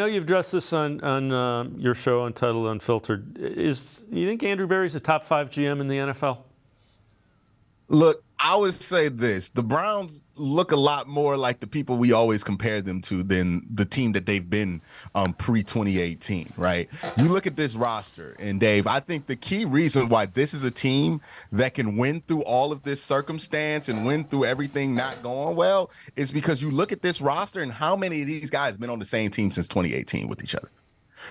I know you've addressed this on your show Untitled Unfiltered. You think Andrew Berry's a top 5 GM in the NFL? Look, I would say this. The Browns look a lot more like the people we always compare them to than the team that they've been pre-2018, right? You look at this roster, and Dave, I think the key reason why this is a team that can win through all of this circumstance and win through everything not going well is because you look at this roster and how many of these guys been on the same team since 2018 with each other.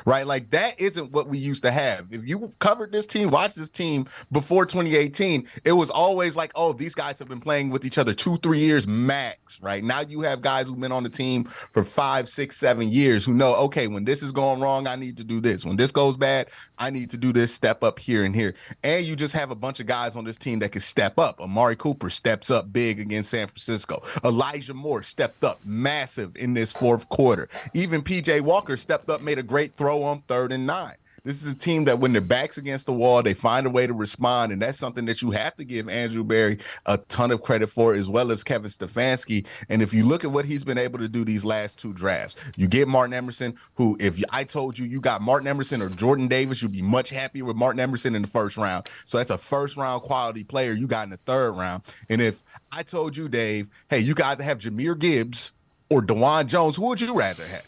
Right? Like that isn't what we used to have. If you covered this team, watched this team before 2018, it was always like, oh, these guys have been playing with each other 2-3 years max, right? Now you have guys who've been on the team for 5, 6, 7 years who know, okay, when this is going wrong, I need to do this. When this goes bad, I need to do this, step up here and here. And you just have a bunch of guys on this team that can step up. Amari Cooper steps up big against San Francisco. Elijah Moore stepped up massive in this fourth quarter. Even PJ Walker stepped up, made a great throw on 3rd and 9. This is a team that when their back's against the wall, they find a way to respond. And that's something that you have to give Andrew Berry a ton of credit for, as well as Kevin Stefanski. And if you look at what he's been able to do these last 2 drafts, you get Martin Emerson, who if I told you got Martin Emerson or Jordan Davis, you'd be much happier with Martin Emerson in the first round. So that's a first round quality player you got in the 3rd round. And if I told you, Dave, hey, you got to have Jahmyr Gibbs or DeJuan Jones, who would you rather have?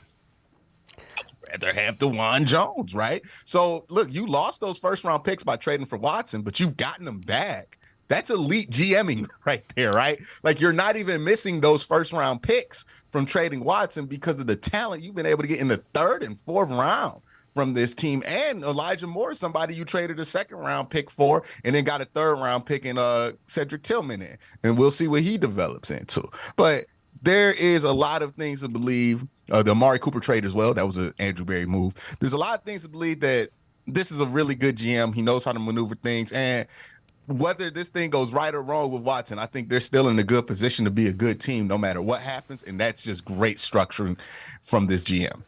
Rather have DeJuan Jones, right? So look, you lost those first round picks by trading for Watson, but you've gotten them back. That's elite GMing right there, right? Like you're not even missing those first round picks from trading Watson because of the talent you've been able to get in the 3rd and 4th round from this team. And Elijah Moore, somebody you traded a 2nd round pick for and then got a 3rd round pick in Cedric Tillman in. And we'll see what he develops into. But there is a lot of things to believe. The Amari Cooper trade as well. That was an Andrew Berry move. There's a lot of things to believe that this is a really good GM. He knows how to maneuver things. And whether this thing goes right or wrong with Watson, I think they're still in a good position to be a good team no matter what happens. And that's just great structuring from this GM.